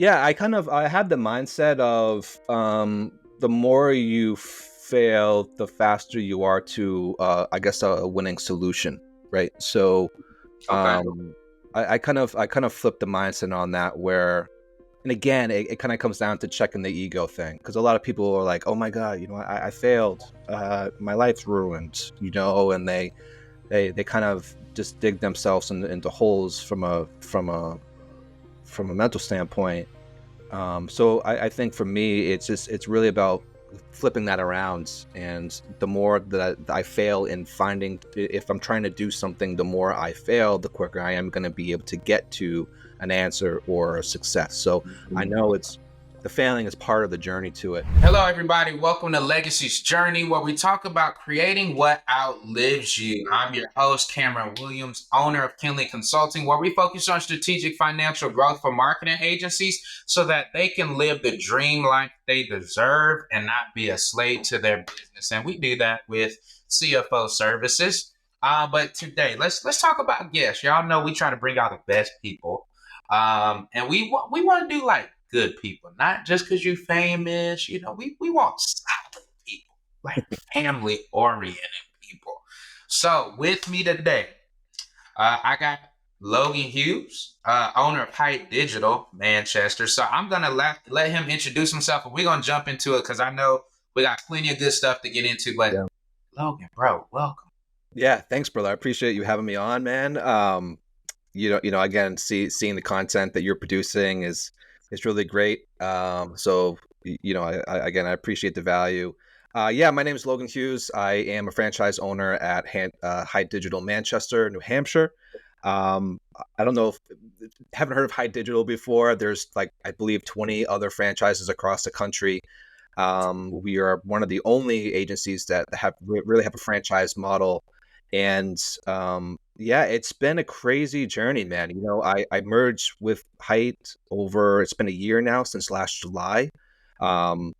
Yeah, I have the mindset of the more you fail, the faster you are to I guess a winning solution, right? So Okay. I kind of flip the mindset on that where, and again, it kind of comes down to checking the ego thing, because a lot of people are like, oh my god, I failed, my life's ruined, and they kind of just dig themselves into holes from a mental standpoint. So I think for me, it's really about flipping that around, and the more that I fail in finding, if I'm trying to do something, the more I fail, the quicker I am going to be able to get to an answer or a success. So I know it's the failing is part of the journey to it. Hello, everybody. Welcome to Legacy's Journey, where we talk about creating what outlives you. I'm your host, Cameron Williams, owner of Kinley Consulting, where we focus on strategic financial growth for marketing agencies so that they can live the dream life they deserve and not be a slave to their business. And we do that with CFO services. But today, let's talk about guests. Y'all know we try to bring out the best people. And we want to do like good people, not just because you're famous. We want solid people, like family oriented people. So with me today, I got Logan Hughes, owner of Hite Digital, Manchester. So I'm gonna let him introduce himself, and we're gonna jump into it because I know we got plenty of good stuff to get into. But Yeah. Logan, bro, welcome. Yeah, thanks, brother. I appreciate you having me on, man. Again, seeing the content that you're producing is really great. Again, I appreciate the value. Yeah, my name is Logan Hughes. I am a franchise owner at Hite Digital Manchester, New Hampshire. I don't know if haven't heard of Hite Digital before. There's like I believe 20 other franchises across the country. We are one of the only agencies that really have a franchise model, and yeah, it's been a crazy journey, man. I merged with Hite over. It's been a year now since last July. Um,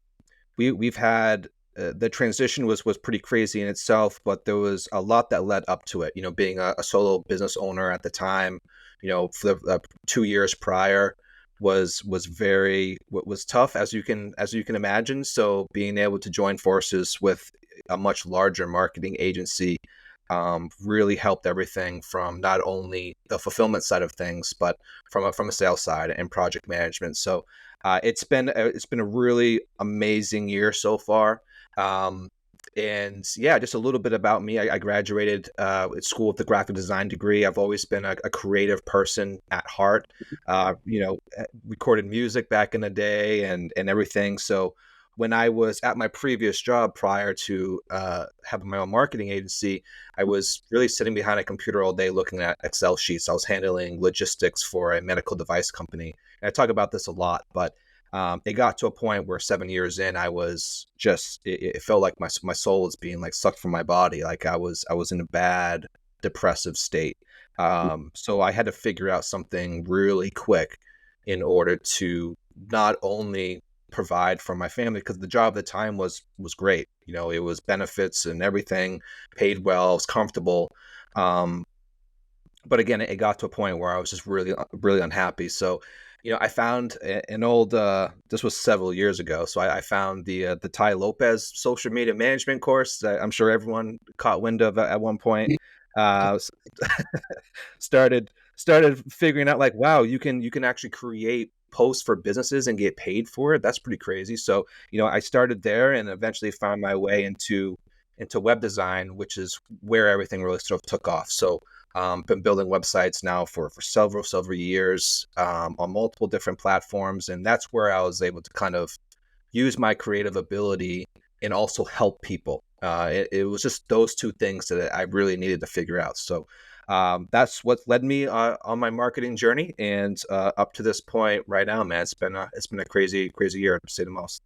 we've had the transition was pretty crazy in itself, but there was a lot that led up to it. Being a solo business owner at the time, for the 2 years prior was tough, as you can imagine. So being able to join forces with a much larger marketing agency really helped everything from not only the fulfillment side of things, but from a sales side and project management. So it's been a really amazing year so far. Um, and yeah, just a little bit about me. I graduated at school with a graphic design degree. I've always been a creative person at heart. Recorded music back in the day and everything. So when I was at my previous job prior to having my own marketing agency, I was really sitting behind a computer all day looking at Excel sheets. I was handling logistics for a medical device company. And I talk about this a lot, but it got to a point where 7 years in, I was it felt like my soul was being like sucked from my body. Like I was in a bad depressive state. So I had to figure out something really quick in order to not only provide for my family, because the job at the time was great. It was benefits and everything, paid well, it was comfortable. Um, but again, it got to a point where I was just really, really unhappy. So, I found an old. This was several years ago. So I found the Ty Lopez social media management course that I'm sure everyone caught wind of at one point. Uh, started figuring out like, wow, you can actually create posts for businesses and get paid for it. That's pretty crazy. So I started there and eventually found my way into web design, which is where everything really sort of took off. So been building websites now for several years on multiple different platforms, and that's where I was able to kind of use my creative ability and also help people. It was just those two things that I really needed to figure out. So that's what led me on my marketing journey, and up to this point right now, man, it's been a crazy year to say the most.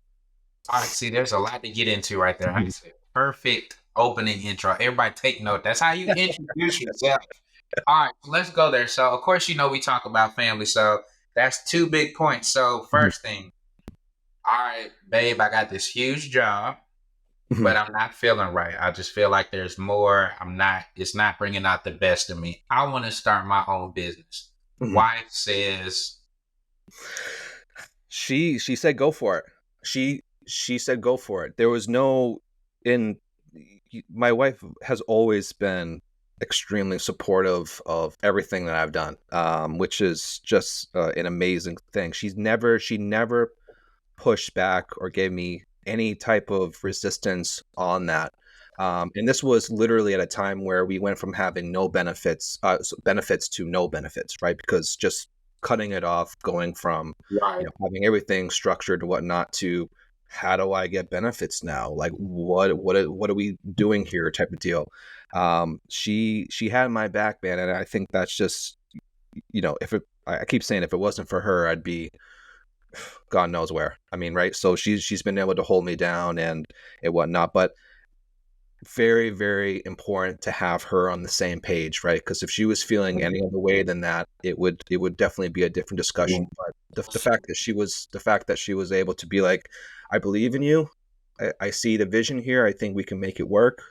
All right, see, there's a lot to get into right there. I said, perfect opening intro. Everybody take note. That's how you introduce yourself. All right, let's go there. So, of course, we talk about family. So, that's two big points. So, Mhm. first thing, all right, babe, I got this huge job, Mhm. but I'm not feeling right. I just feel like there's more. It's not bringing out the best of me. I want to start my own business. Mhm. Wife says, She said go for it. She said go for it. There was no in My wife has always been extremely supportive of everything that I've done, which is just an amazing thing. She never pushed back or gave me any type of resistance on that. And this was literally at a time where we went from having no benefits, benefits to no benefits, right? Because just cutting it off, going from Right. having everything structured and whatnot to how do I get benefits now? Like what are we doing here? Type of deal. She had my back, man, and I think that's just if it I keep saying if it wasn't for her, I'd be God knows where. I mean, right? So she's been able to hold me down and whatnot, but very, very important to have her on the same page, right? Because if she was feeling any other way than that, it would definitely be a different discussion. But the fact that she was able to be like, I believe in you. I see the vision here. I think we can make it work.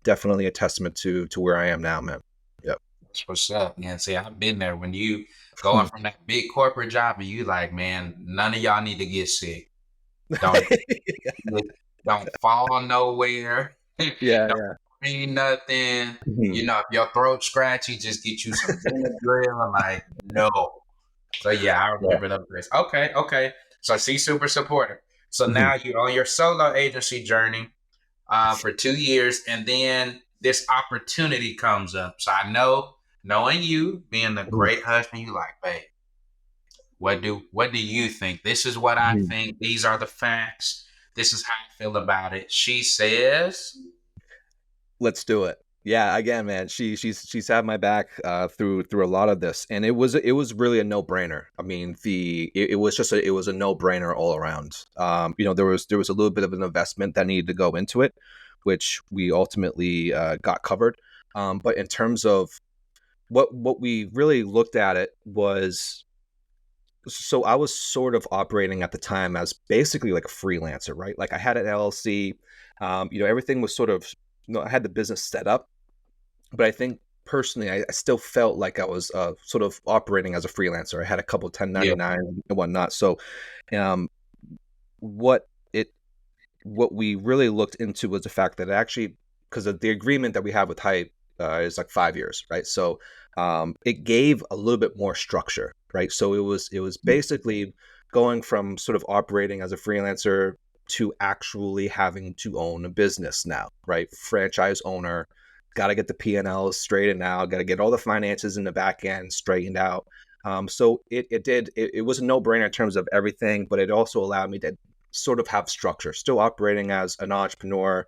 Definitely a testament to where I am now, man. Yep. That's what's up. Yeah, see, I've been there when you going from that big corporate job and you like, man, none of y'all need to get sick. Don't don't fall nowhere. Yeah, Don't yeah. mean nothing. Mhm. If your throat scratchy, just get you some Benadryl. Like, no. So yeah, I Yeah. remember those days. Okay, okay. So she's super supportive. So Mhm. now you're on your solo agency journey for 2 years, and then this opportunity comes up. So I know, knowing you, being the Mhm. great husband, you like, babe, what do you think? This is what I Mhm. think. These are the facts. This is how I feel about it. She says, Let's do it. Yeah, again, man, she's had my back through a lot of this, and it was really a no brainer. I mean, it was a no brainer all around. There was a little bit of an investment that needed to go into it, which we ultimately got covered. But in terms of what we really looked at it was, so I was sort of operating at the time as basically like a freelancer, right? Like I had an LLC, everything was sort of, I had the business set up, but I think personally, I still felt like I was sort of operating as a freelancer. I had a couple yeah, 1099 and whatnot. So, um, what it what we really looked into was the fact that it actually, because of the agreement that we have with Hite is like 5 years, right? So it gave a little bit more structure, right? So it was basically going from sort of operating as a freelancer to actually having to own a business now, right? Franchise owner, got to get the P&Ls straightened out, got to get all the finances in the back end straightened out. So it was a no brainer in terms of everything, but it also allowed me to sort of have structure, still operating as an entrepreneur,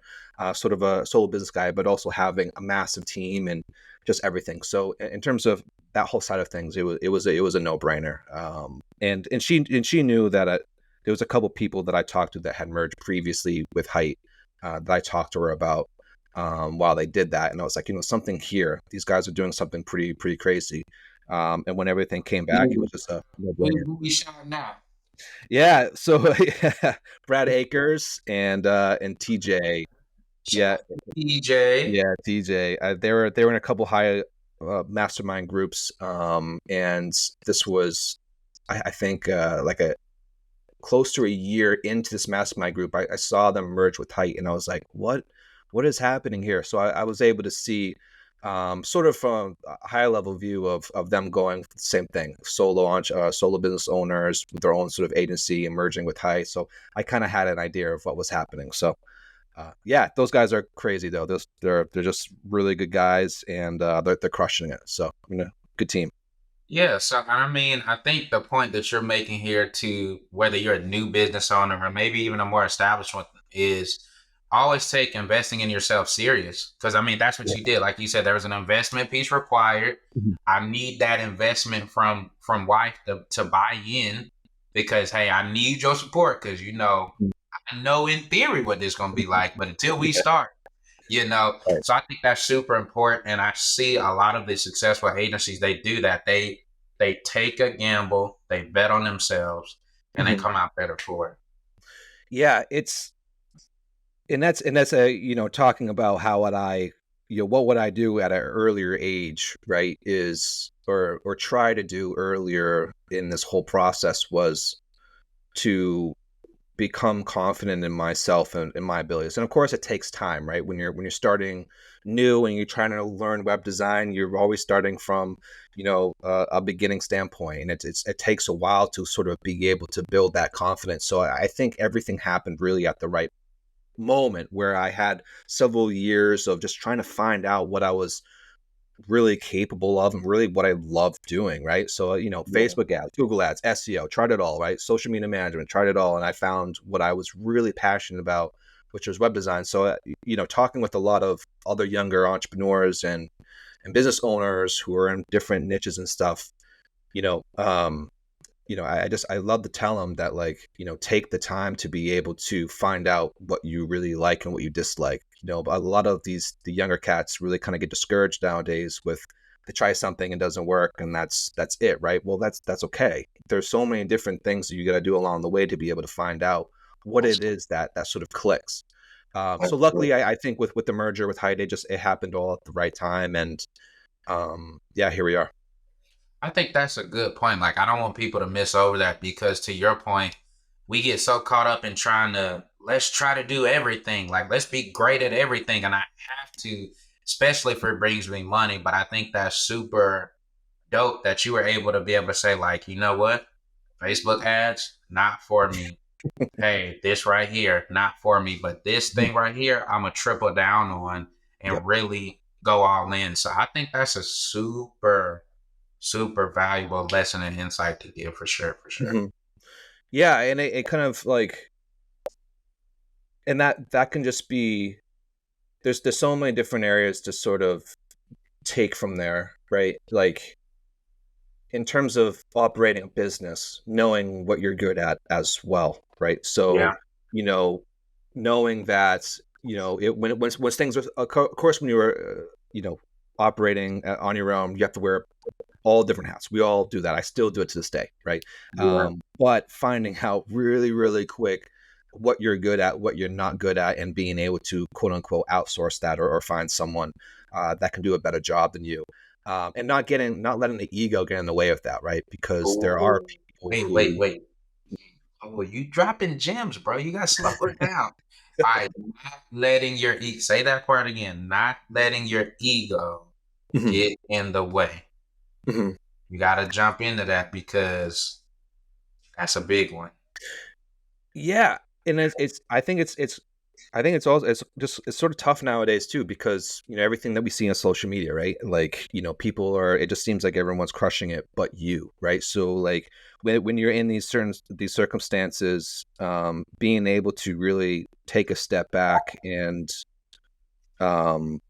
sort of a solo business guy, but also having a massive team and just everything. So in terms of that whole side of things, it was a no brainer. And she knew that there was a couple people that I talked to that had merged previously with Hite that I talked to her about while they did that, and I was like, something here. These guys are doing something pretty crazy. And when everything came back, it was just a no brainer. who we shouting out? Yeah, so Brad Akers and TJ. Shout Yeah, out to DJ. yeah, TJ. They were in a couple high mastermind groups, and this was, I think, like a close to a year into this mastermind group. I saw them merge with Hite, and I was like, what is happening here? So I was able to see. Sort of from a high level view of them going the same thing, solo business owners with their own sort of agency and merging with Hite. So I kind of had an idea of what was happening. So yeah, those guys are crazy though. They're just really good guys, and they're crushing it. So good team. Yeah, so I mean, I think the point that you're making here, to whether you're a new business owner or maybe even a more established one, is always take investing in yourself serious. Because I mean, that's what Yeah. you did. Like you said, there was an investment piece required. Mhm. I need that investment from wife to buy in, because hey, I need your support, because I know in theory what this gonna be like, but until we Yeah. start, Right. so I think that's super important, and I see a lot of the successful agencies, they do that. They take a gamble, they bet on themselves, and they Mhm. come out better for it. Yeah, it's and that's a talking about how would I what would I do at an earlier age, right? Is or try to do earlier in this whole process was to become confident in myself and in my abilities. And of course, it takes time, right? When you're starting new and you're trying to learn web design, you're always starting from a beginning standpoint, and it takes a while to sort of be able to build that confidence. So I think everything happened really at the right moment, where I had several years of just trying to find out what I was really capable of and really what I love doing, right? So, Yeah. Facebook ads, Google ads, SEO, tried it all, right? Social media management, tried it all. And I found what I was really passionate about, which was web design. So, talking with a lot of other younger entrepreneurs and business owners who are in different niches and stuff, you know, um, I love to tell them that, like, take the time to be able to find out what you really like and what you dislike. But a lot of the younger cats really kind of get discouraged nowadays with, they try something and doesn't work, and that's it, right? Well, that's okay. There's so many different things that you got to do along the way to be able to find out what it is that sort of clicks. So luckily, I think with the merger with Hite, it happened all at the right time, and yeah, here we are. I think that's a good point. Like, I don't want people to miss over that, because to your point, we get so caught up in trying to, let's try to do everything. Like, let's be great at everything. And I have to, especially if it brings me money. But I think that's super dope that you were able to say, like, you know what? Facebook ads, not for me. Hey, this right here, not for me. But this thing right here, I'm going to triple down on Yep. and really go all in. So I think that's a super super valuable lesson and insight to give, for sure, for sure. hmm Yeah, and it kind of like, and that can just be, there's so many different areas to sort of take from there, right? Like, in terms of operating a business, knowing what you're good at as well, right? So, Yeah, you know, knowing that, when things are, of course, when you were, operating on your own, you have to wear all different hats. We all do that. I still do it to this day, right? yeah. But finding out really, really quick what you're good at, what you're not good at, and being able to quote unquote outsource that, or find someone that can do a better job than you, and not letting the ego get in the way of that, right? Because there are Oh, people wait, wait, who. wait. Oh, you dropping gems, bro. You got to slow it down. All right, not letting your say that part again. Not letting your ego Mhm, get in the way. mhm. You got to jump into that, because that's a big one. Yeah, and I think it's also, it's sort of tough nowadays too, because everything that we see on social media, right? Like, people are, it just seems like everyone's crushing it but you, right? So like, when you're in these circumstances, being able to really take a step back um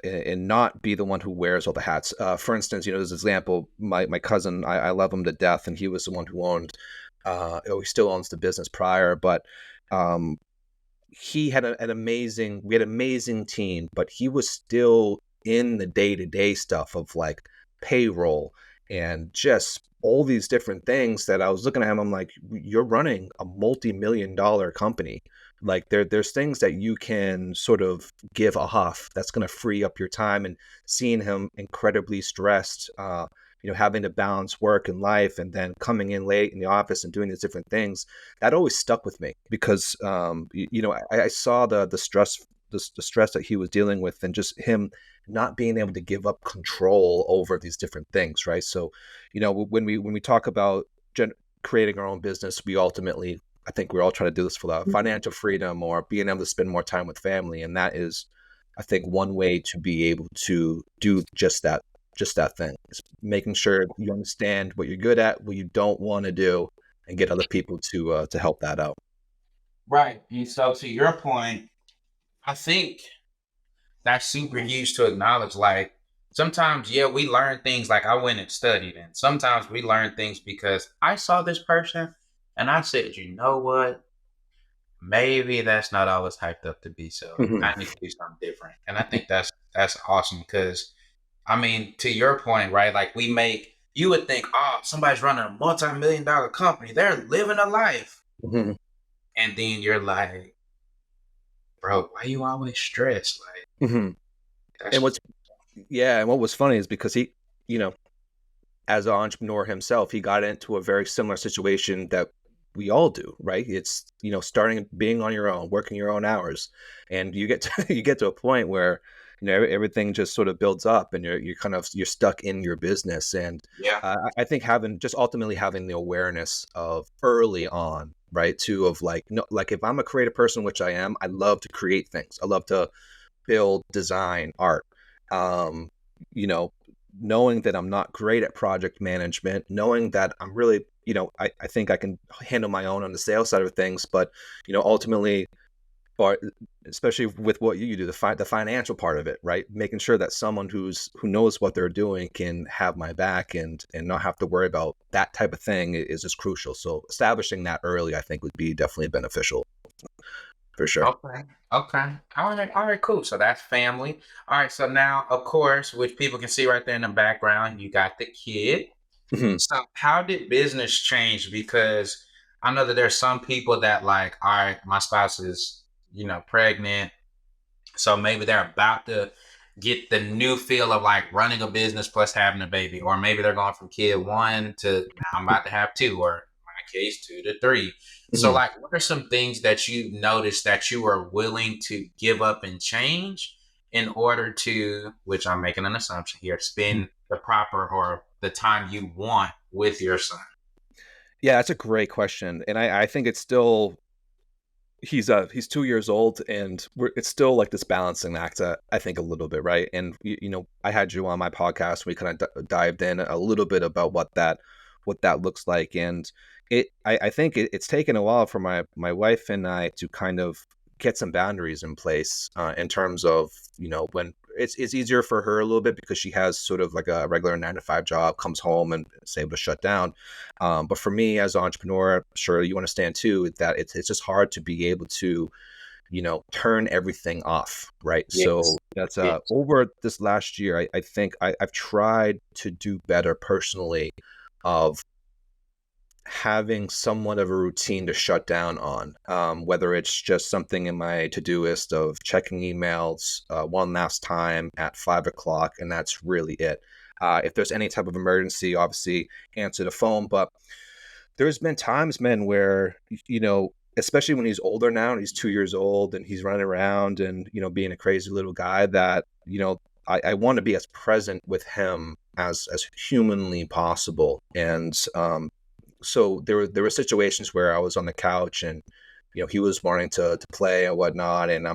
and not be the one who wears all the hats. For instance, there's this example. My cousin, I love him to death, and he was the one who owned. He still owns the business prior, but um, he had an amazing. We had an amazing team, but he was still in the day to day stuff of like payroll and just all these different things that I was looking at him. I'm like, you're running a multi-million-dollar company. Like, there's things that you can sort of give a huff that's going to free up your time. And seeing him incredibly stressed, having to balance work and life, and then coming in late in the office and doing these different things, that always stuck with me, because I saw the stress, the stress that he was dealing with, and just him not being able to give up control over these different things, right? So, when we talk about creating our own business, we ultimately, I think we're all trying to do this for the financial freedom, or being able to spend more time with family, and that is, I think, one way to be able to do just that thing is making sure you understand what you're good at, what you don't want to do, and get other people to help that out. Right. And so, to your point, I think that's super huge to acknowledge. Like, sometimes, yeah, we learn things, like I went and studied, and sometimes we learn things because I saw this person and I said, you know what? Maybe that's not all it's hyped up to be. So hmm I need to do something different. And I think that's awesome, because I mean, to your point, right? Like, you would think, oh, somebody's running a multi-million-dollar company. They're living a life. hmm And then you're like, bro, why you always stressed? Like, hmm And that's what's yeah, and what was funny is because he, you know, as an entrepreneur himself, he got into a very similar situation that we all do, right? It's, starting being on your own, working your own hours, and you get to you get to a point where everything just sort of builds up, and you're stuck in your business. And Yeah. I think ultimately having the awareness of early on, right, too, of like, no, like if I'm a creative person, which I am, I love to create things. I love to build, design, art. Um, you know, knowing that I'm not great at project management, knowing that I'm really, I think I can handle my own on the sales side of things, but ultimately, or especially with what you do, the financial part of it, right? Making sure that someone who knows what they're doing can have my back and not have to worry about that type of thing is just crucial. So establishing that early, I think, would be definitely beneficial for sure. Okay. Okay. All right. All right. Cool. So that's family. All right. So now, of course, which people can see right there in the background, you got the kid. Mhm. So how did business change? Because I know that there's some people that like, all right, my spouse is, pregnant. So maybe they're about to get the new feel of like running a business plus having a baby, or maybe they're going from kid one to now I'm about to have two, or in my case, two to three. So, Mhm. like, what are some things that you noticed that you were willing to give up and change in order to, which I'm making an assumption here, Mhm. spend the proper or the time you want with your son? Yeah, that's a great question, and I think it's still he's 2 years old, and it's still like this balancing act. I think a little bit, right? And I had you on my podcast. We kind of dived in a little bit about what that looks like, and I think it's taken a while for my wife and I to kind of get some boundaries in place in terms of when it's easier for her a little bit because she has sort of like a regular 9 to 5 job, comes home and is able to shut down. But for me as an entrepreneur, I'm sure you understand too, that it's just hard to be able to, turn everything off, right? Yes. So that's Yes. over this last year, I think I've tried to do better personally of having somewhat of a routine to shut down on, whether it's just something in my to-do list of checking emails one last time at 5 o'clock, and that's really it. If there's any type of emergency, obviously answer the phone, but there's been times, man, where especially when he's older now and he's 2 years old and he's running around and being a crazy little guy, that I want to be as present with him as humanly possible. And so there were situations where I was on the couch and he was wanting to play and whatnot, and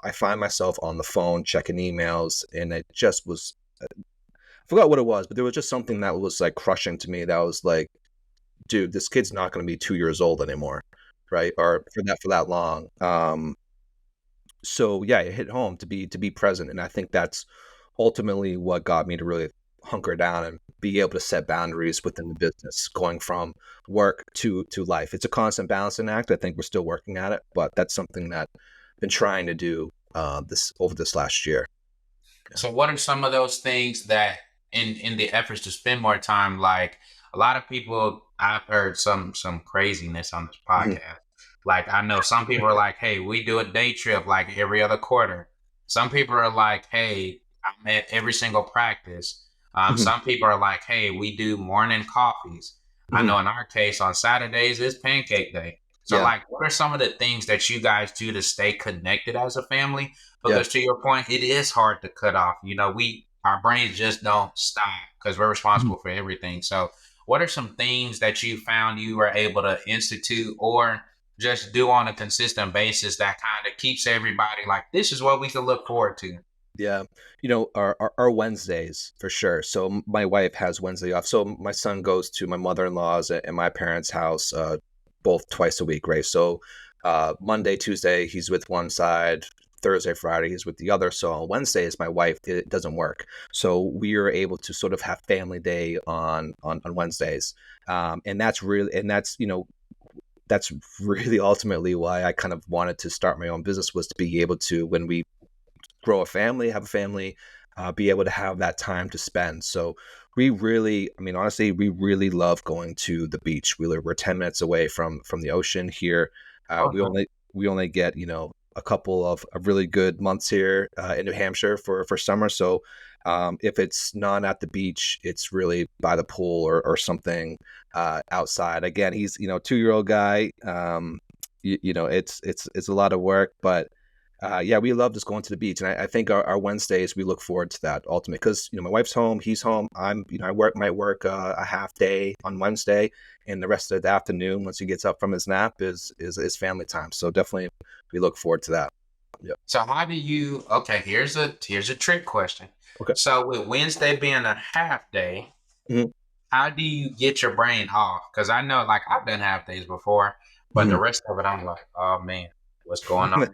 I find myself on the phone checking emails, and it just was, I forgot what it was, but there was just something that was like crushing to me, that was like, dude, this kid's not going to be 2 years old anymore, right? Or for that long. So yeah, it hit home to be present, and I think that's ultimately what got me to really hunker down and be able to set boundaries within the business, going from work to life. It's a constant balancing act. I think we're still working at it, but that's something that I've been trying to do this last year. Yeah. So what are some of those things that in the efforts to spend more time, like a lot of people I've heard some craziness on this Mhm. podcast. Like I know some people are like, hey, we do a day trip like every other quarter. Some people are like, hey, I'm at every single practice. Mhm. Some people are like, hey, we do morning coffees. I Mhm. know in our case on Saturdays is pancake day. So Yeah. like what are some of the things that you guys do to stay connected as a family? Yeah. Because to your point, it is hard to cut off. We our brains just don't stop because we're Mhm. responsible for everything. So, what are some things that you found you were able to institute or just do on a consistent basis that kind of keeps everybody like this is what we can look forward to? Yeah, our Wednesdays for sure. So my wife has Wednesday off. So my son goes to my mother-in-law's and my parents' house both twice a week, right? So Monday, Tuesday he's with one side, Thursday, Friday he's with the other. So on Wednesdays my wife, it doesn't work. So we are able to sort of have family day on Wednesdays, and that's really ultimately why I kind of wanted to start my own business, was to be able to, when we grow a family, have a family, be able to have that time to spend. So we really, I mean, honestly, we really love going to the beach. We're 10 minutes away from the ocean here. We Okay. only get a couple of really good months here in New Hampshire for summer. So If it's not at the beach, it's really by the pool or something outside. Again, he's 2-year-old guy. It's a lot of work, but yeah, we love just going to the beach, and I think our Wednesdays we look forward to that ultimately because my wife's home, he's home. I might work a half day on Wednesday, and the rest of the afternoon once he gets up from his nap is family time. So definitely we look forward to that. Yeah. So how do you? Okay, here's a trick question. Okay. So with Wednesday being a half day, Mhm. how do you get your brain off? Because I know, like, I've done half days before, but the Mhm. rest of it, I'm like, oh man, what's going on?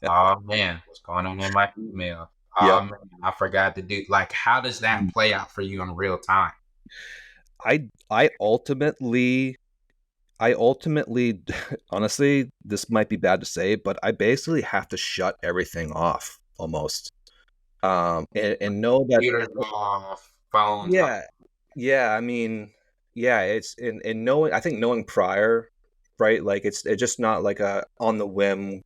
Oh man, what's going on in my email? Oh Yep. man, I forgot to do. Like, how does that Mhm. play out for you in real time? I ultimately honestly, this might be bad to say, but I basically have to shut everything off almost. And know that Computers off, phones off. yeah, yeah, I mean, yeah, it's in knowing I think knowing prior, right? Like it's just not like a on the whim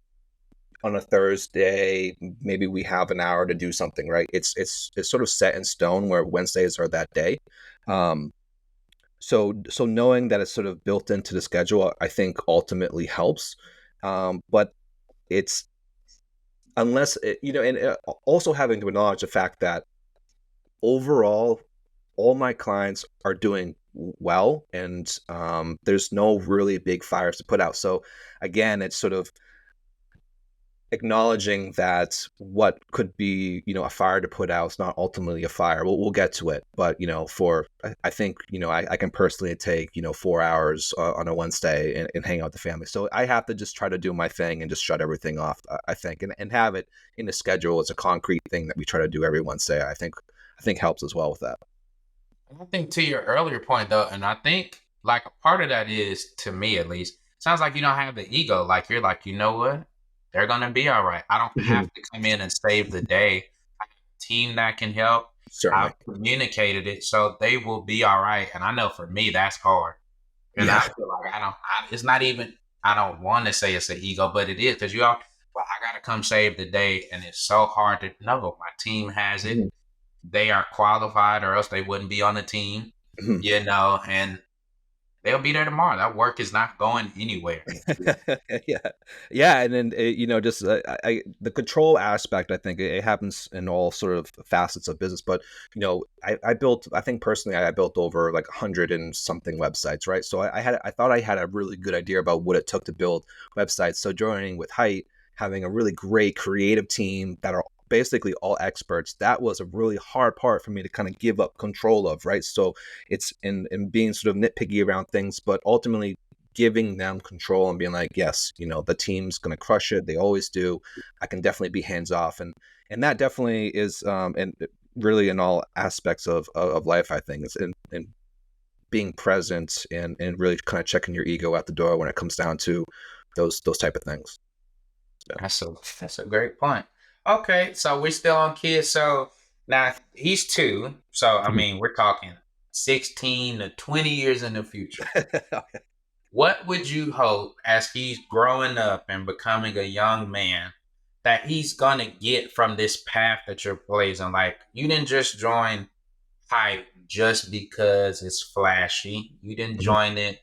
on a Thursday, maybe we have an hour to do something, right? It's sort of set in stone where Wednesdays are that day. Um, so knowing that it's sort of built into the schedule, I think ultimately helps. But it's unless and also having to acknowledge the fact that overall, all my clients are doing well, and there's no really big fires to put out. So again, it's sort of acknowledging that what could be a fire to put out is not ultimately a fire. We'll get to it, but for I think I can personally take 4 hours on a Wednesday and hang out with the family. So I have to just try to do my thing and just shut everything off. I think and have it in the schedule as a concrete thing that we try to do every Wednesday. I think helps as well with that. I think to your earlier point though, and I think like a part of that is, to me at least, sounds like you don't have the ego. Like you're like, you know what? They're gonna be all right. I don't Mhm. have to come in and save the day. I have a team that can help. Certainly. I've communicated it so they will be all right. And I know for me that's hard. And I Yeah. feel like it's not even, I don't want to say it's an ego, but it is because you all, well, I got to come save the day. And it's so hard to know. My team has it. Mhm. They aren't qualified or else they wouldn't be on the team, Mhm. and they'll be there tomorrow. That work is not going anywhere. Yeah, yeah, and then just the control aspect. I think it happens in all sort of facets of business. But I built. I think personally, I built over like 100 and something websites, right? So I thought I had a really good idea about what it took to build websites. So joining with Hite, having a really great creative team that are basically all experts, that was a really hard part for me to kind of give up control of, right? So it's in being sort of nitpicky around things, but ultimately giving them control and being like, yes, the team's going to crush it. They always do. I can definitely be hands off, and that definitely is, and really in all aspects of life. I think it's in being present and really kind of checking your ego at the door when it comes down to those type of things. Yeah. That's a great point. Okay, so we're still on kids. So now he's 2. So I mean, we're talking 16 to 20 years in the future. What would you hope as he's growing up and becoming a young man that he's gonna get from this path that you're blazing? Like you didn't just join Hype just because it's flashy. You didn't Mhm. join it,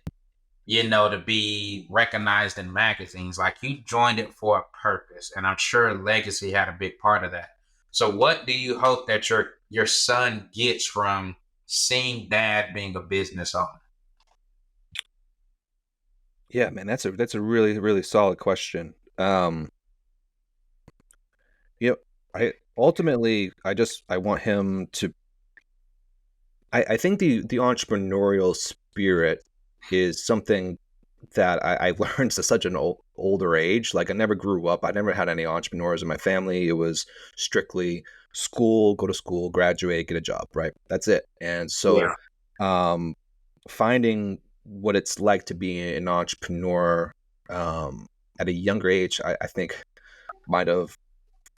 to be recognized in magazines. Like you joined it for a purpose, and I'm sure legacy had a big part of that. So, what do you hope that your son gets from seeing dad being a business owner? Yeah, man, that's a really really solid question. You know, I ultimately I want him to. I think the entrepreneurial spirit is something that I learned at such an older age. Like I never grew up. I never had any entrepreneurs in my family. It was strictly school, go to school, graduate, get a job, right? That's it. And so Yeah. um, finding what it's like to be an entrepreneur um, at a younger age, I think might have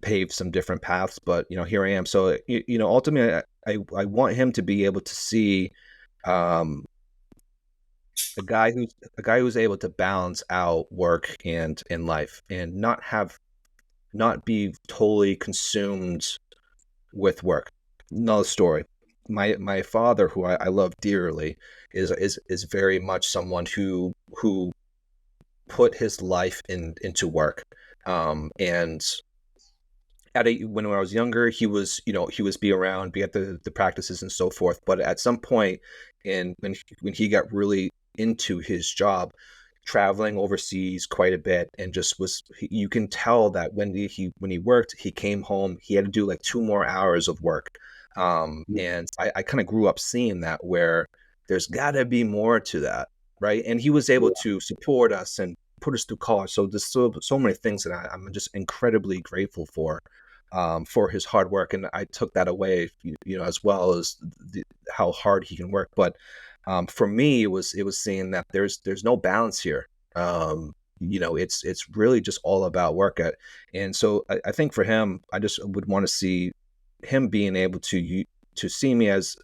paved some different paths, but here I am. So ultimately, I want him to be able to see um, a guy who's able to balance out work and in life, and not be totally consumed with work. Another story. My father, who I love dearly, is very much someone who put his life into work. And when I was younger, he was be around, be at the practices and so forth. But at some point, when he got really into his job, traveling overseas quite a bit, and just was, you can tell that when he worked, he came home, he had to do like 2 more hours of work. And I kind of grew up seeing that, where there's got to be more to that, right? And he was able to support us and put us through college. So there's so many things that I'm just incredibly grateful for his hard work, and I took that away, as well as how hard he can work. But for me, it was seeing that there's no balance here. It's really just all about work. And so I think for him, I just would want to see him being able to see me as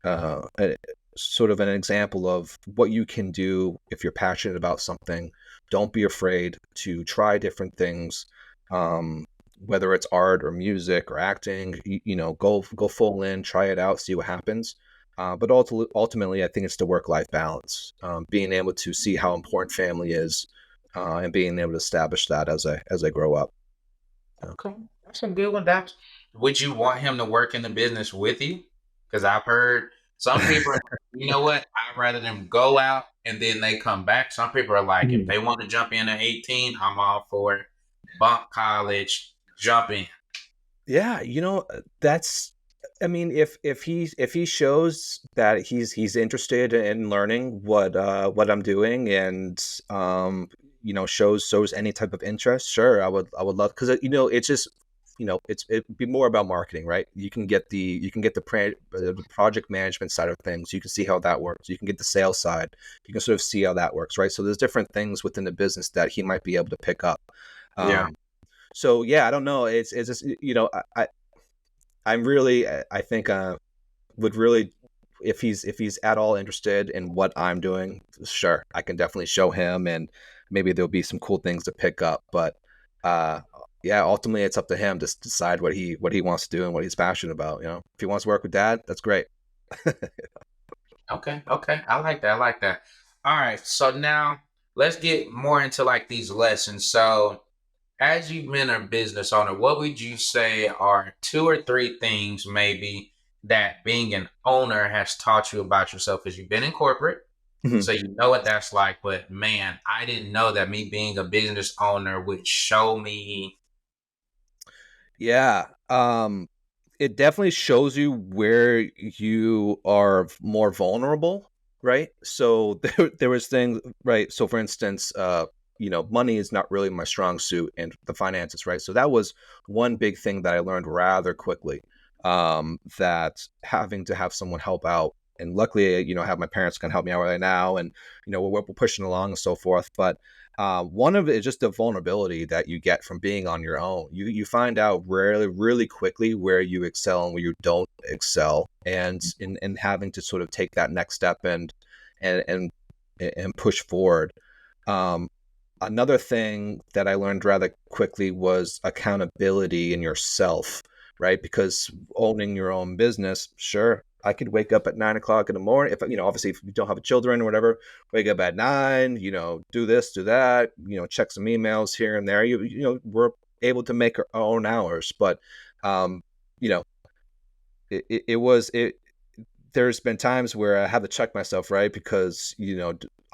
a sort of an example of what you can do if you're passionate about something. Don't be afraid to try different things, um, whether it's art or music or acting. Go full in, try it out, see what happens. But ultimately, I think it's the work-life balance, being able to see how important family is, and being able to establish that as I grow up. Okay, that's a good one. That's, would you want him to work in the business with you? Because I've heard some people are, you know what? I'd rather them go out and then they come back. Some people are like, if Mhm. they want to jump in at 18, I'm all for it. Bump college, jump in. Yeah, that's. I mean, if he shows that he's interested in learning what I'm doing, and shows any type of interest, sure, I would love, because it's just, it'd be more about marketing, right? You can get the project management side of things. You can see how that works. You can get the sales side. You can sort of see how that works, right? So there's different things within the business that he might be able to pick up. Yeah. So yeah, I don't know. It's just, I'm really, I think, would really, if he's at all interested in what I'm doing, sure, I can definitely show him, and maybe there'll be some cool things to pick up. But uh, yeah, ultimately it's up to him to decide what he wants to do and what he's passionate about. If he wants to work with dad, that's great. Okay. Okay. I like that. I like that. All right. So now let's get more into like these lessons. So, as you've been a business owner, what would you say are two or three things maybe that being an owner has taught you about yourself? Because you've been in corporate, Mhm. so you know what that's like. But man, I didn't know that me being a business owner would show me. Yeah. It definitely shows you where you are more vulnerable, right? So there was things, right? So for instance, money is not really my strong suit, and the finances, right? So that was one big thing that I learned rather quickly. That having to have someone help out, and luckily, I have my parents can help me out right now, and we're pushing along and so forth. But one of it is just the vulnerability that you get from being on your own. You find out really quickly where you excel and where you don't excel, and in having to sort of take that next step and and and push forward. Um, Another thing that I learned rather quickly was accountability in yourself, right? Because owning your own business, sure, I could wake up at 9 o'clock in the morning. If obviously, if you don't have children or whatever, wake up at 9. Do this, do that. Check some emails here and there. We're able to make our own hours, but um, you know, it was it there's been times where I have to check myself, right? Because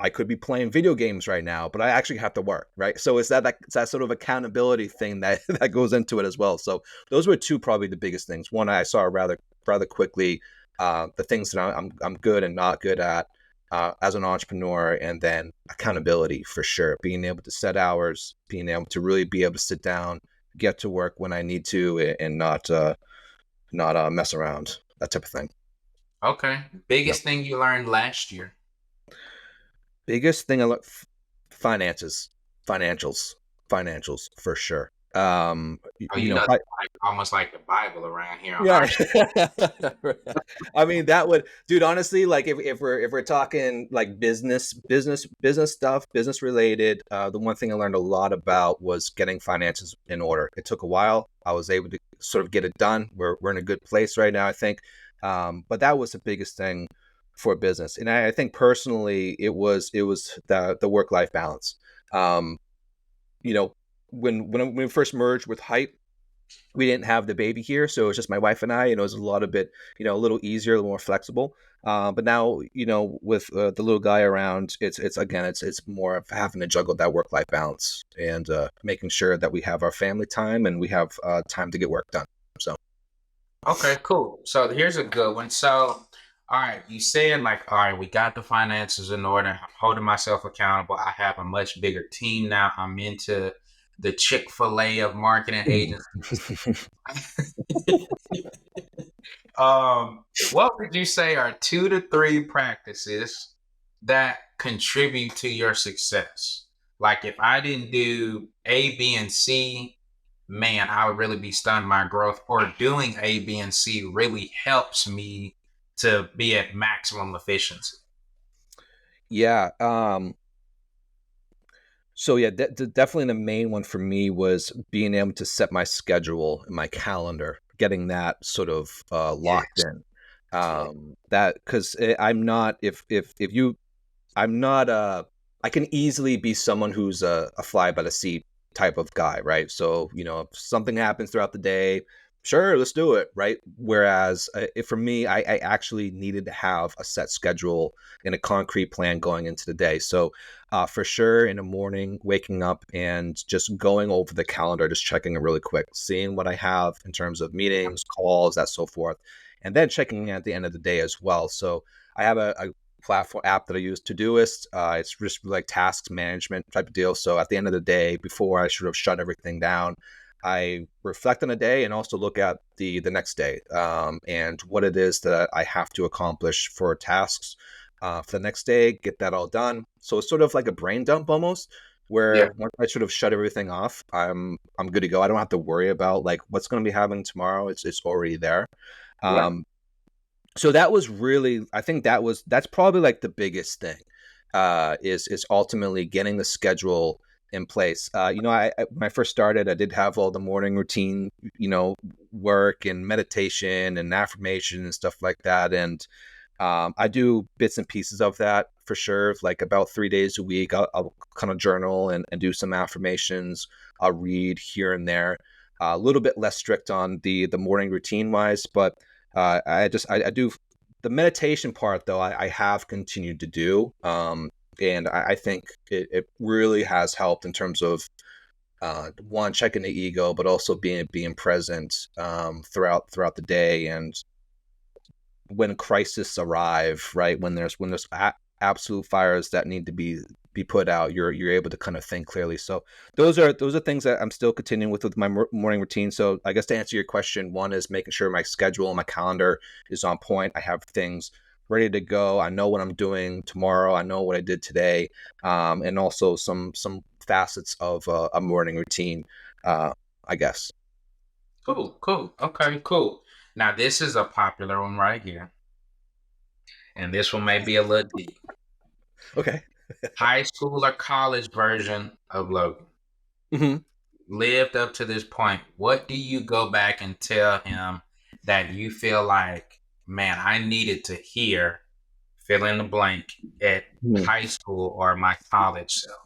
I could be playing video games right now, but I actually have to work, right? So it's that sort of accountability thing that that goes into it as well. So those were two, probably the biggest things. One, I saw rather quickly, the things that I'm good and not good at, as an entrepreneur, and then accountability for sure. Being able to set hours, being able to really be able to sit down, get to work when I need to, and not mess around, that type of thing. Okay, Yep. biggest thing you learned last year. Biggest thing I look, finances, financials, financials for sure. Oh, you know, Hite. like almost like the Bible around here on Yeah. our side. I mean, that would, dude, honestly, like if we're talking like business stuff, business related, the one thing I learned a lot about was getting finances in order. It took a while. I was able to sort of get it done. We're in a good place right now, I think. But that was the biggest thing for business. And I think personally it was the work-life balance. Um, you know, when we first merged with Hype, we didn't have the baby here, so it was just my wife and I. It was a lot of bit, a little easier, a little more flexible. But now, with the little guy around, it's again, it's more of having to juggle that work life balance and making sure that we have our family time and we have time to get work done. So Okay, cool. So here's a good one. So, all right, you saying like, all right, we got the finances in order. I'm holding myself accountable. I have a much bigger team now. I'm into the Chick-fil-A of marketing agencies. What would you say are 2 to 3 practices that contribute to your success? Like if I didn't do A, B, and C, man, I would really be stunned my growth. Or doing A, B, and C really helps me to be at maximum efficiency. yeah. So yeah, definitely the main one for me was being able to set my schedule and my calendar, getting that sort of locked Yes. in. Yeah. That because I'm not if you I'm not I can easily be someone who's a fly by the seat type of guy, right? So, if something happens throughout the day, sure, let's do it, right? Whereas for me, I actually needed to have a set schedule and a concrete plan going into the day. So, for sure, in the morning, waking up and just going over the calendar, just checking it really quick, seeing what I have in terms of meetings, calls, that so forth, and then checking at the end of the day as well. So, I have a platform app that I use, Todoist. It's just like tasks management type of deal. So at the end of the day, before I sort of shut everything down, I reflect on the day and also look at the next day, and what it is that I have to accomplish for tasks for the next day. Get that all done. So it's sort of like a brain dump almost, Yeah. where once I sort of shut everything off, I'm good to go. I don't have to worry about like what's going to be happening tomorrow. It's already there. Yeah. Um, so that was really, I think that's probably like the biggest thing, is ultimately getting the schedule in place. When I first started, I did have all the morning routine, work and meditation and affirmation and stuff like that. And I do bits and pieces of that for sure. Like about 3 days a week, I'll kind of journal and do some affirmations. I'll read here and there. A little bit less strict on the morning routine wise, but I do the meditation part though. I have continued to do, and I think it really has helped in terms of one, checking the ego, but also being present throughout the day. And when crises arrive, right, when there's absolute fires that need to be put out, you're able to kind of think clearly. So those are things that I'm still continuing with my morning routine. So I guess to answer your question, one is making sure my schedule and my calendar is on point. I have things ready to go. I know what I'm doing tomorrow. I know what I did today, and also some facets of a morning routine, uh, I guess. Cool. Cool. Okay. Cool. Now this is a popular one right here, and this one may be a little deep. Okay. High school or college version of Logan. Hmm. Lived up to this point, what do you go back and tell him that you feel like, man, I needed to hear, fill in the blank, at high school or my college self?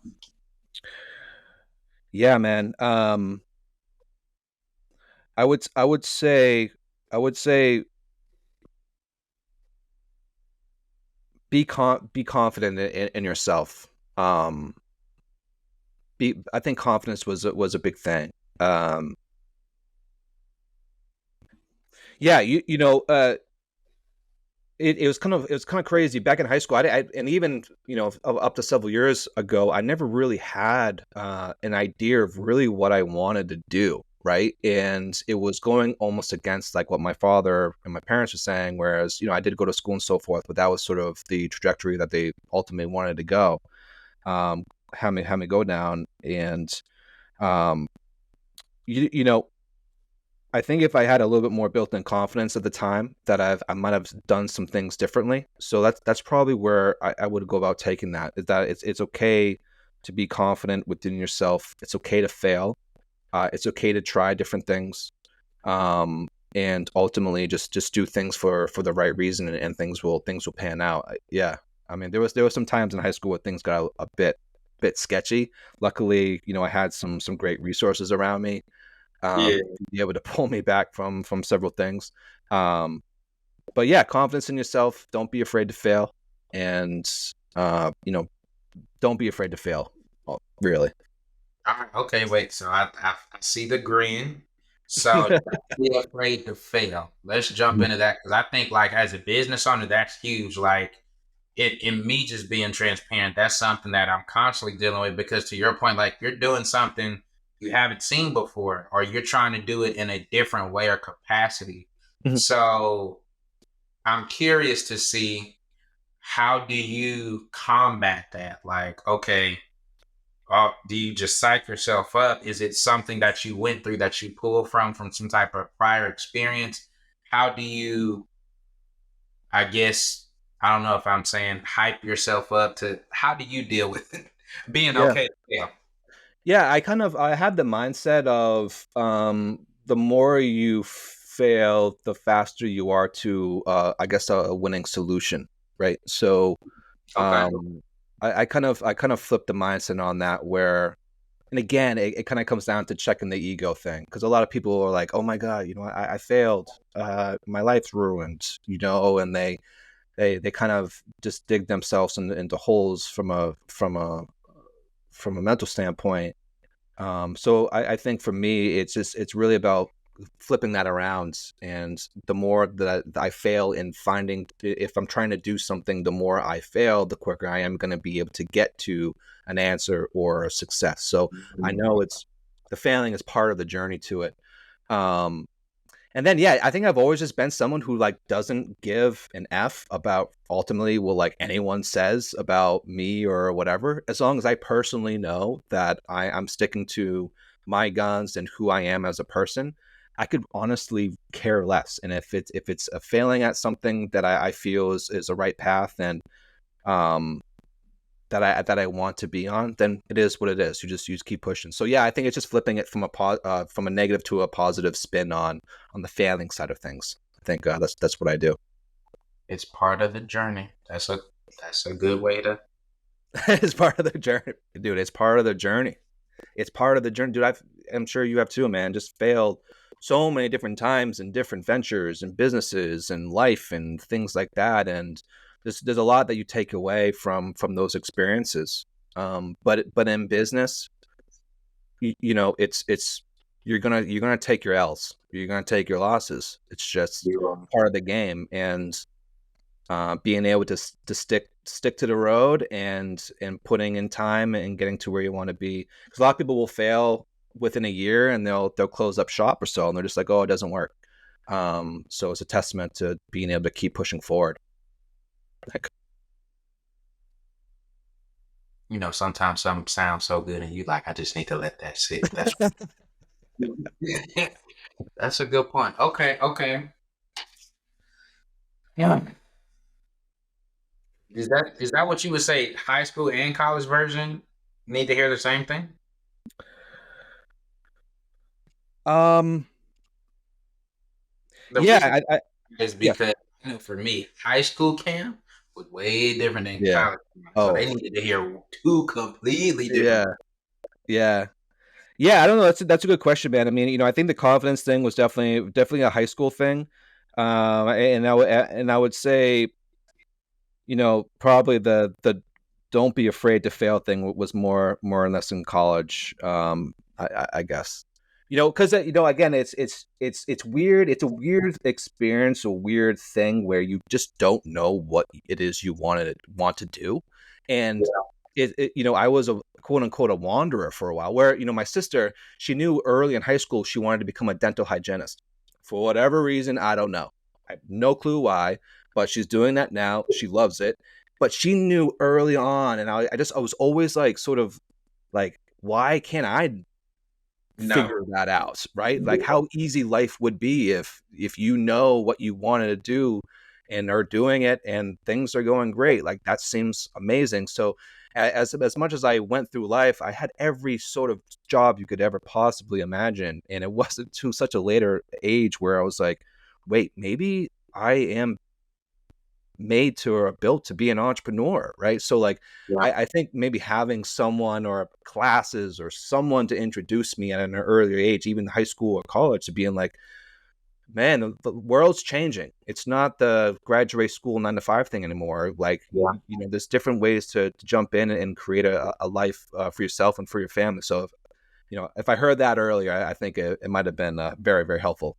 Yeah, man. I would say be confident in yourself. Um, I think confidence was a big thing. Um, yeah, it was kind of crazy back in high school. And even up to several years ago, I never really had an idea of really what I wanted to do. Right, and it was going almost against like what my father and my parents were saying. Whereas I did go to school and so forth, but that was sort of the trajectory that they ultimately wanted to go. Um, have me go down, and um, you know, I think if I had a little bit more built-in confidence at the time, that I might have done some things differently. So that's probably where I would go about taking that. Is that it's okay to be confident within yourself. It's okay to fail. It's okay to try different things, and ultimately just do things for the right reason, and things will pan out. Yeah, I mean there was some times in high school where things got a bit sketchy. Luckily, I had some great resources around me, Yeah. to be able to pull me back from several things. Um, but yeah, confidence in yourself. Don't be afraid to fail, and don't be afraid to fail. Really. All right, okay, wait. So I see the green. So don't be afraid to fail. Let's jump into that because I think like as a business owner, that's huge. Like it in me just being transparent, that's something that I'm constantly dealing with because to your point, like you're doing something you haven't seen before, or you're trying to do it in a different way or capacity. So I'm curious to see how do you combat that? Like, okay, do you just psych yourself up? Is it something that you went through that you pull from some type of prior experience? How do you, I guess, I don't know if I'm saying hype yourself up to, how do you deal with it? Being Yeah. okay? Yeah. Yeah, I have the mindset of, the more you fail, the faster you are to, I guess, a winning solution, right? So, Okay. I kind of flip the mindset on that, where, and again, it kind of comes down to checking the ego thing, because a lot of people are like, oh my god, I failed, my life's ruined, and they kind of just dig themselves into holes from a mental standpoint. So I think for me, it's really about flipping that around, and the more that I fail in finding, if I'm trying to do something, the more I fail, the quicker I am going to be able to get to an answer or a success. So I know it's the failing is part of the journey to it. Um, and then, yeah, I think I've always just been someone who like doesn't give an F about ultimately what like anyone says about me or whatever, as long as I personally know that I'm sticking to my guns and who I am as a person. I could honestly care less. And if it's a failing at something that I feel is a right path, and um that I want to be on, then it is what it is. You just keep pushing. So yeah, I think it's just flipping it from a negative to a positive spin on the failing side of things. I think that's what I do. It's part of the journey. That's a good way to. It's part of the journey, dude. It's part of the journey. It's part of the journey, dude. I'm sure you have too, man. Just failed so many different times in different ventures and businesses and life and things like that. And there's a lot that you take away from those experiences. But in business, it's you're gonna take your L's. You're gonna take your losses. It's just part of the game, and being able to stick to the road, and putting in time and getting to where you want to be. Because a lot of people will fail within a year, and they'll close up shop or so, and they're just like, oh, it doesn't work. So it's a testament to being able to keep pushing forward. Like, Sometimes something sounds so good and you like, I just need to let that sit. That's that's a good point. Okay, okay. Yeah. Is that what you would say? High school and college version need to hear the same thing. um, The reason yeah, is yeah, because for me, high school camp was way different than yeah. college camp, so they Oh, needed to hear two completely yeah, different. yeah. Yeah, I don't know. That's a good question, man. I mean, I think the confidence thing was definitely a high school thing, and I would say, probably the don't be afraid to fail thing was more or less in college. I guess, because again, it's weird. It's a weird experience, a weird thing where you just don't know what it is you want to do, and I was a quote unquote a wanderer for a while. Where my sister, she knew early in high school she wanted to become a dental hygienist for whatever reason. I don't know. I have no clue why, but she's doing that now. She loves it. But she knew early on, and I was always like, sort of like, why can't I No. figure that out, right? Like how easy life would be if you know what you wanted to do and are doing it and things are going great. Like that seems amazing. So as much as I went through life, I had every sort of job you could ever possibly imagine, and it wasn't to such a later age where I was like, wait, maybe I am made to or built to be an entrepreneur, right? So like Yeah. I think maybe having someone or classes or someone to introduce me at an earlier age, even high school or college, to being like, man, the world's changing. It's not the graduate school 9 to 5 thing anymore. Like, Yeah. there's different ways to jump in and create a life for yourself and for your family. So, if I heard that earlier, I think it might have been very, very helpful.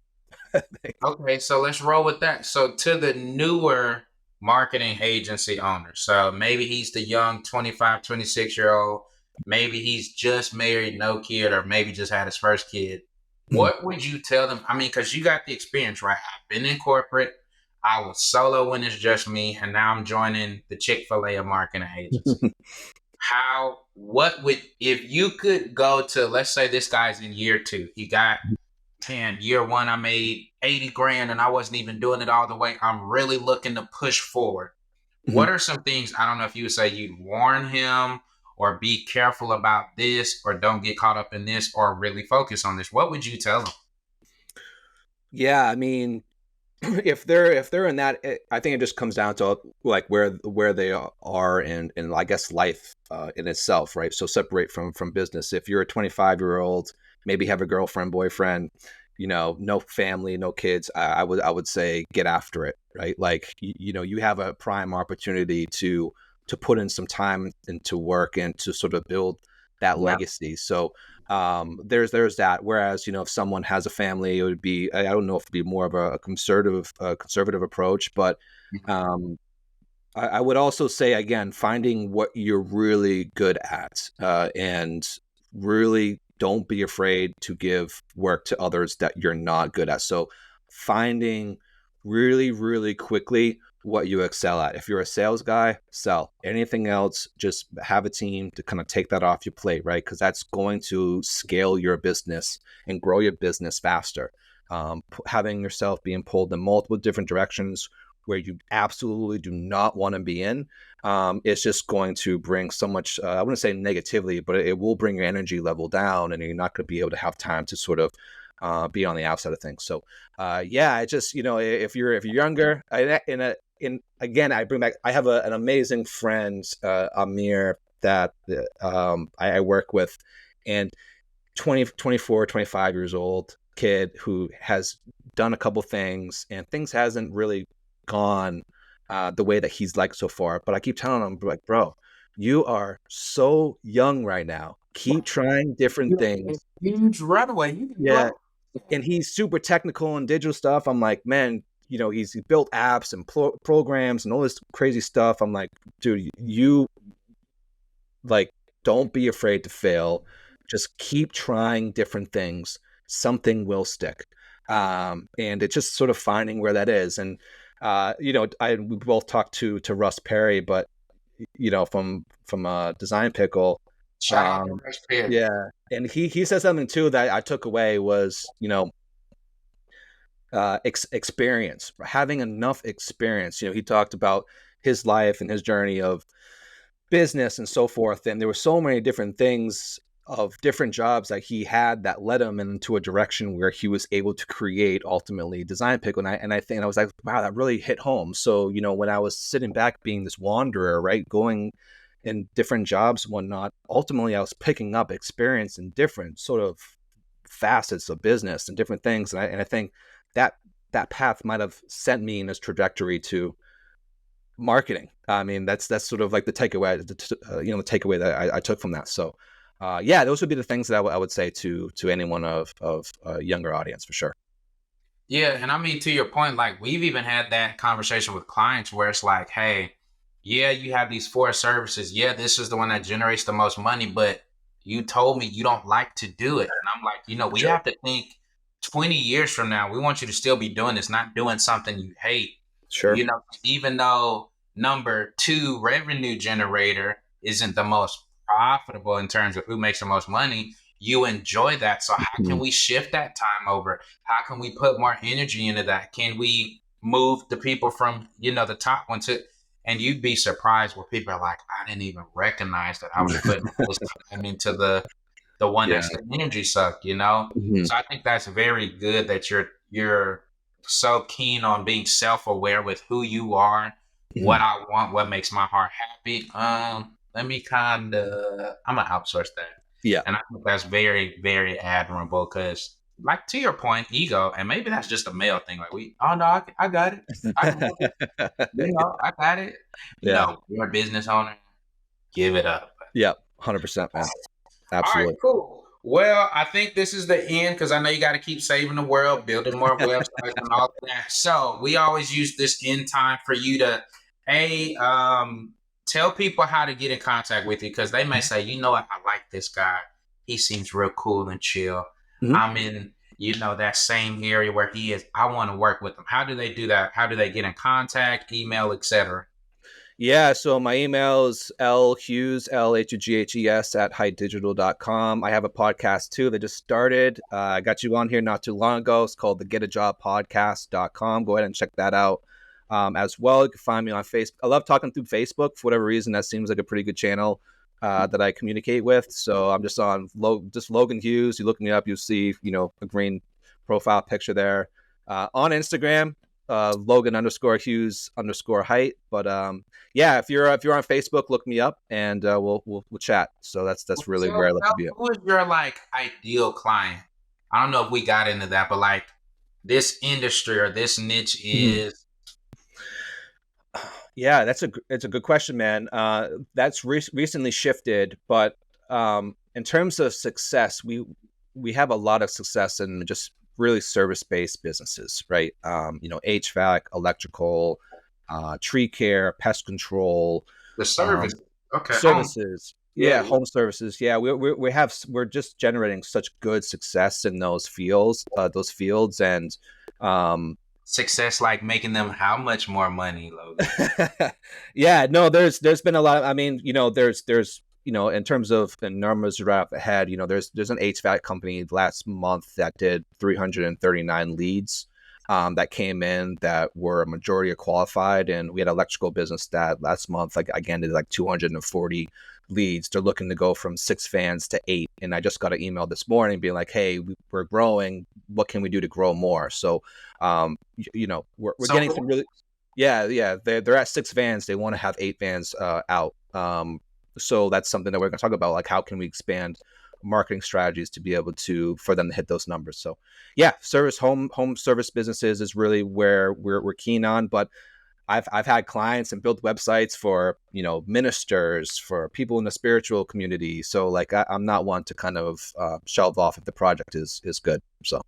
Okay, so let's roll with that. So to the newer marketing agency owner, so maybe he's the young 25, 26-year-old, maybe he's just married, no kid, or maybe just had his first kid. What would you tell them? I mean, because you got the experience, right? I've been in corporate, I was solo when it's just me, and now I'm joining the Chick-fil-A of marketing agency. What would, if you could go to, let's say this guy's in year 2, he got 10. Year 1, I made 80 grand and I wasn't even doing it all the way. I'm really looking to push forward. What are some things, I don't know if you would say you'd warn him or be careful about this or don't get caught up in this or really focus on this? What would you tell him? Yeah, I mean, if they're in that, I think it just comes down to like where they are in I guess life in itself, right? So separate from business. If you're a 25-year-old, maybe have a girlfriend, boyfriend, no family, no kids, I would say get after it, right? Like you have a prime opportunity to put in some time into work and to sort of build that Yeah. legacy. So there's that. Whereas if someone has a family, it would be, I don't know if it'd be more of a conservative approach, but um, I would also say again, finding what you're really good at, and really don't be afraid to give work to others that you're not good at. So finding really, really quickly what you excel at. If you're a sales guy, sell. Anything else, just have a team to kind of take that off your plate, right? Because that's going to scale your business and grow your business faster. Having yourself being pulled in multiple different directions where you absolutely do not want to be in, it's just going to bring so much, I wouldn't say negativity, but it will bring your energy level down and you're not going to be able to have time to sort of be on the outside of things. So, yeah, it just, if you're younger, in again, I bring back, I have an amazing friend, Amir, that I work with, and 20, 24, 25 years old kid who has done a couple things and things hasn't really gone the way that he's liked so far. But I keep telling him, like, bro, you are so young right now. Keep trying different You have a things. huge runway. You can do Yeah. all. And he's super technical and digital stuff. I'm like, man, he built apps and programs and all this crazy stuff. I'm like, dude, you like, don't be afraid to fail. Just keep trying different things. Something will stick. And it's just sort of finding where that is. And we both talked to Russ Perry, but from Design Pickle. Shout out to um, Rush Perry. yeah, and he said something too that I took away was experience, having enough experience. He talked about his life and his journey of business and so forth. And there were so many different things of different jobs that he had that led him into a direction where he was able to create ultimately Design Pickle. And I think I was like, wow, that really hit home. So, when I was sitting back being this wanderer, right, going in different jobs and whatnot, ultimately I was picking up experience in different sort of facets of business and different things. And I think that path might have sent me in this trajectory to marketing. I mean, that's sort of like the takeaway, the takeaway that I took from that. So, yeah, those would be the things that I would say to anyone of a younger audience for sure. Yeah, and I mean to your point, like we've even had that conversation with clients where it's like, hey, yeah, you have these 4 services. Yeah, this is the one that generates the most money, but you told me you don't like to do it. And I'm like, we Sure. have to think 20 years from now, we want you to still be doing this, not doing something you hate. Sure. Even though number 2 revenue generator isn't the most profitable in terms of who makes the most money, you enjoy that. So how can Mhm. we shift that time over? How can we put more energy into that? Can we move the people from, the top one to, and you'd be surprised where people are like, I didn't even recognize that I was putting all this time into the one Yeah. that's the energy suck. Mhm. So I think that's very good that you're so keen on being self-aware with who you are, what Mhm. I want, what makes my heart happy. Let me I'm gonna outsource that. Yeah. And I think that's very, very admirable because, like, to your point, ego, and maybe that's just a male thing. Like, oh no, I got it. I got it. I got it. Yeah. You're a business owner, give it up. Yeah. 100%, man. All right, Absolutely. cool. Well, I think this is the end because I know you got to keep saving the world, building more websites and all of that. So we always use this end time for you to, tell people how to get in contact with you because they may say, you know what, I like this guy. He seems real cool and chill. Mhm. I'm in, that same area where he is. I want to work with them. How do they do that? How do they get in contact, email, etc.? Yeah, so my email is lhughes, LHUGHES at hitedigital.com. I have a podcast too that just started. I got you on here not too long ago. It's called the getajobpodcast.com. Go ahead and check that out. As well, you can find me on Facebook. I love talking through Facebook for whatever reason. That seems like a pretty good channel that I communicate with. So I'm just on just Logan Hughes. You look me up, you'll see, a green profile picture there. On Instagram, Logan underscore Hughes underscore Hite. But yeah, if you're on Facebook, look me up and we'll chat. So that's really where I love to be at. Who is your like ideal client? I don't know if we got into that, but like this industry or this niche Mhm. is Yeah, it's a good question, man. That's recently shifted, but in terms of success, we have a lot of success in just really service based businesses, right? HVAC, electrical, tree care, pest control, the service. um, Okay. services. Yeah, Yeah, yeah. home services. Yeah, we're just generating such good success in those fields, and um, Success like making them how much more money, Logan? yeah, no, there's been a lot of, I mean, there's in terms of the numbers right off the head, there's an HVAC company last month that did 339 leads that came in that were a majority of qualified, and we had an electrical business that last month, like, again, did like 240 leads. They're looking to go from 6 fans to 8, and I just got an email this morning being like, hey, we're growing, what can we do to grow more? So we're So getting some really, yeah, they're at 6 vans. They want to have 8 vans out. So that's something that we're going to talk about. Like, how can we expand marketing strategies to be able to for them to hit those numbers? So, yeah, home service businesses is really where we're keen on. But I've had clients and built websites for ministers, for people in the spiritual community. So like I'm not one to kind of shelve off if the project is good. So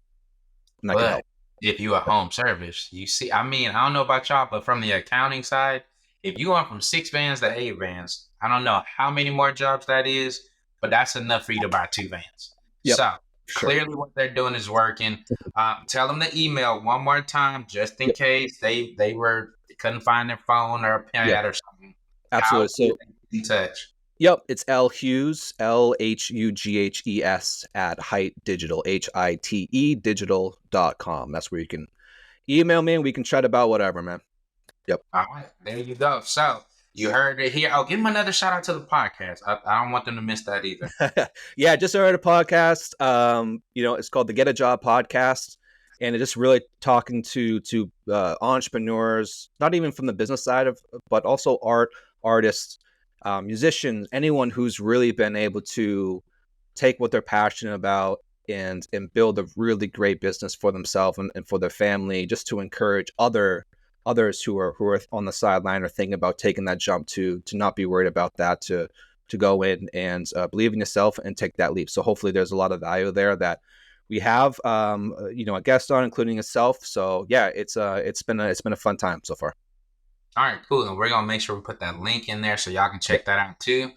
and I can But help. if you a home service, you see, I mean, I don't know about y'all, but from the accounting side, if you went from 6 vans to 8 vans, I don't know how many more jobs that is, but that's enough for you to buy 2 vans. Yep, So sure. clearly, what they're doing is working. Tell them to email one more time, just in Yep, case they couldn't find their phone or a yep, pad or something. How absolutely. can So they get in touch? yep, it's L Hughes, LHUGHES at Hite Digital, HITE digital.com. That's where you can email me and we can chat about whatever, man. Yep. All right, there you go. So you heard it here. Oh, give them another shout out to the podcast. I don't want them to miss that either. Yeah, just heard a podcast. It's called the Get a Job Podcast. And it's just really talking to entrepreneurs, not even from the business side of, but also artists, musicians, anyone who's really been able to take what they're passionate about and build a really great business for themselves and for their family, just to encourage others who are on the sideline or thinking about taking that jump to not be worried about that, to go in and believe in yourself and take that leap. So hopefully there's a lot of value there that we have a guest on, including yourself. So yeah, it's been a fun time so far. All right, cool. And we're gonna make sure we put that link in there so y'all can Yep. check that out too.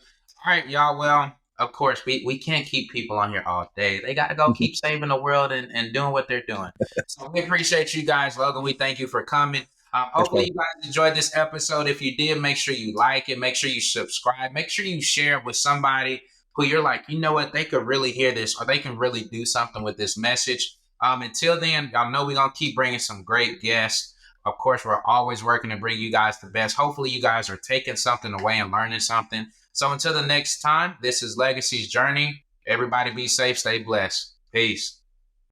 All right, y'all. Well, of course, we can't keep people on here all day. They gotta go keep saving the world and doing what they're doing. So we appreciate you guys, Logan. We thank you for coming. Thanks, Hopefully brother. you guys enjoyed this episode. If you did, make sure you like it, make sure you subscribe, make sure you share it with somebody who you're like, you know what, they could really hear this or they can really do something with this message. Until then, y'all know we're going to keep bringing some great guests. Of course, we're always working to bring you guys the best. Hopefully, you guys are taking something away and learning something. So until the next time, this is Legacy's Journey. Everybody be safe, stay blessed. Peace.